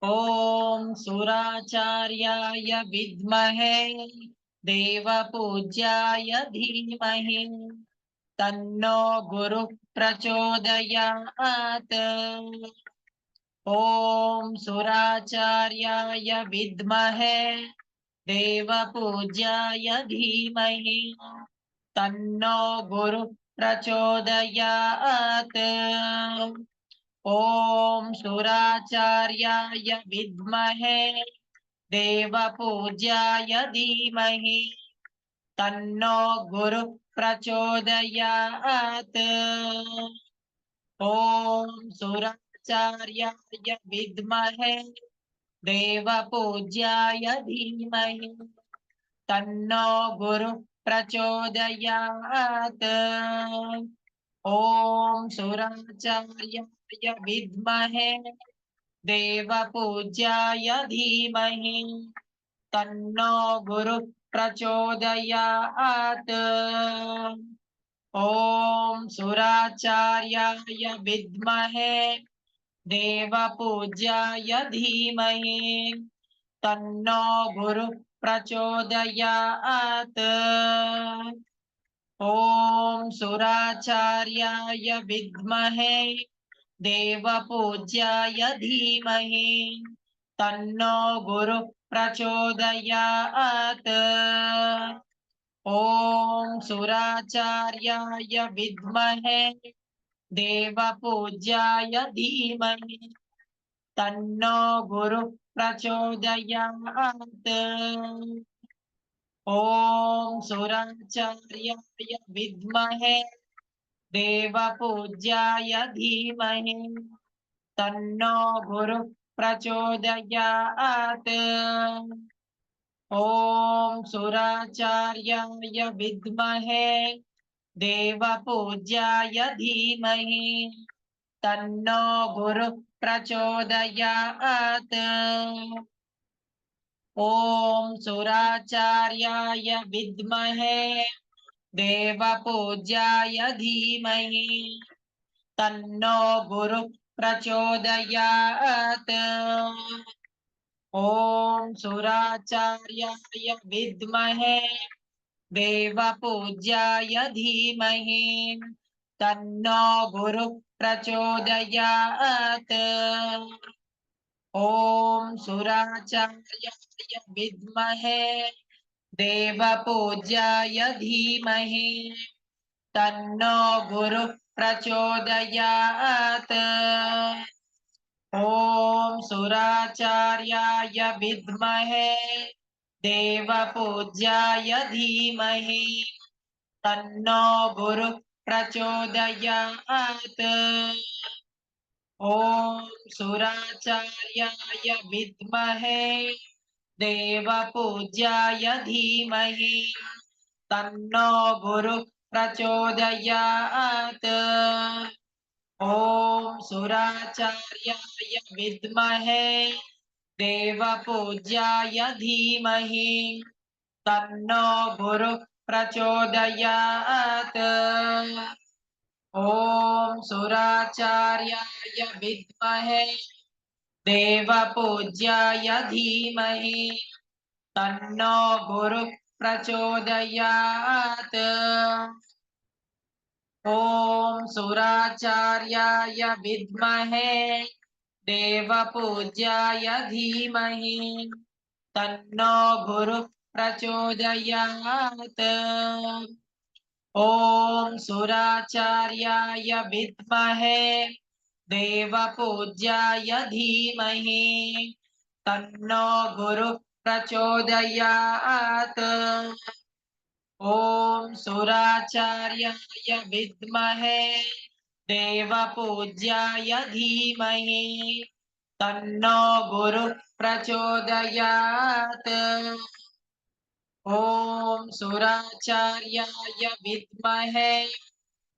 ॐ सुराचार्याय विद्महे देवपूज्याय धीमहि तन्नो गुरुः प्रचोदयात्। ॐ सुराचार्याय विद्महे देवपूज्याय धीमहि तन्नो गुरुः प्रचोदयात्। ॐ सुराचार्याय विद्महे देवपूज्याय धीमहि तन्नो गुरुः प्रचोदयात्। ॐ सुराचार्याय विद्महे देवपूज्याय धीमहि तन्नो गुरुः प्रचोदयात्। ॐ सुराचार्याय विद्महे देवपूज्याय धीमहि तन्नो गुरुः प्रचोदयात्। ॐ सुराचार्याय विद्महे देवपूज्याय धीमहि तन्नो गुरुः प्रचोदयात्। ॐ सुराचार्याय विद्महे देवपूज्याय धीमहि तन्नो गुरुः प्रचोदयात्। ॐ सुराचार्याय विद्महे देवपूज्याय धीमहि तन्नो गुरुः प्रचोदयात्। ॐ सुराचार्याय विद्महे देवपूज्याय धीमहि तन्नो गुरुः प्रचोदयात्। ॐ सुराचार्याय विद्महे देवपूज्याय धीमहि तन्नो गुरुः प्रचोदयात्। ॐ सुराचार्याय विद्महे देवपूज्याय धीमहि तन्नो गुरुः प्रचोदयात्। ॐ सुराचार्याय विद्महे देवपूज्याय धीमहि तन्नो गुरुः प्रचोदयात्। ॐ सुराचार्याय विद्महे देवपूज्याय धीमहि तन्नो गुरुः प्रचोदयात्। ॐ सुराचार्याय विद्महे देवपूज्याय धीमहि तन्नो गुरुः प्रचोदयात्। ॐ सुराचार्याय विद्महे देवपूज्याय धीमहि तन्नो गुरुः प्रचोदयात्। ॐ सुराचार्याय विद्महे देवपूज्याय धीमहि तन्नो गुरुः प्रचोदयात्। ॐ सुराचार्याय विद्महे देवपूज्याय धीमहि तन्नो गुरुः प्रचोदयात्। ॐ सुराचार्याय विद्महे देवपूज्याय धीमहि तन्नो गुरुः प्रचोदयात्। ॐ सुराचार्याय विद्महे देवपूज्याय धीमहि तन्नो गुरुः प्रचोदयात्। ॐ सुराचार्याय विद्महे देवपूज्याय धीमहि तन्नो गुरुः प्रचोदयात्। ॐ सुराचार्याय विद्महे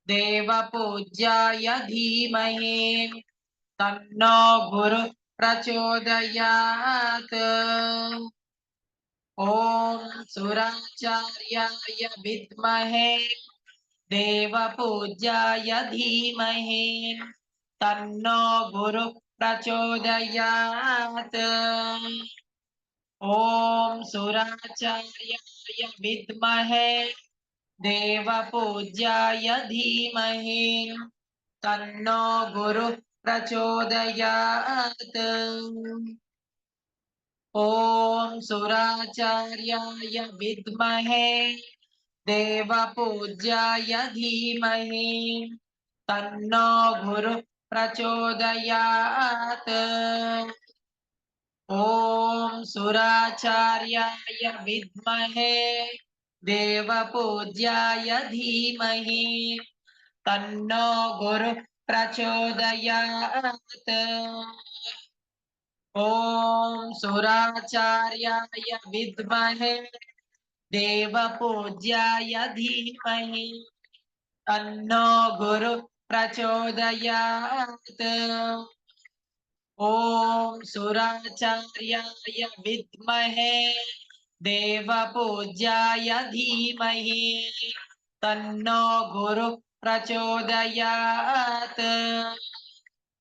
देवपूज्याय धीमहि तन्नो गुरुः प्रचोदयात्। ॐ सुराचार्याय विद्महे देवपूज्याय धीमहि तन्नो गुरुः प्रचोदयात् ॐ सुराचार्याय विद्महे देवपूज्याय धीमहि तन्नो गुरुः प्रचोदयात् ॐ सुराचार्याय विद्महे देवपूज्याय धीमहि तन्नो गुरुः प्रचोदयात् ॐ सुराचार्याय विद्महे देवपूज्याय धीमहि तन्नो गुरुः प्रचोदयात् ॐ सुराचार्याय विद्महे देवपूज्याय धीमहि तन्नो गुरुः प्रचोदयात् ॐ सुराचार्याय विद्महे देवपूज्याय धीमहि तन्नो गुरुः प्रचोदयात्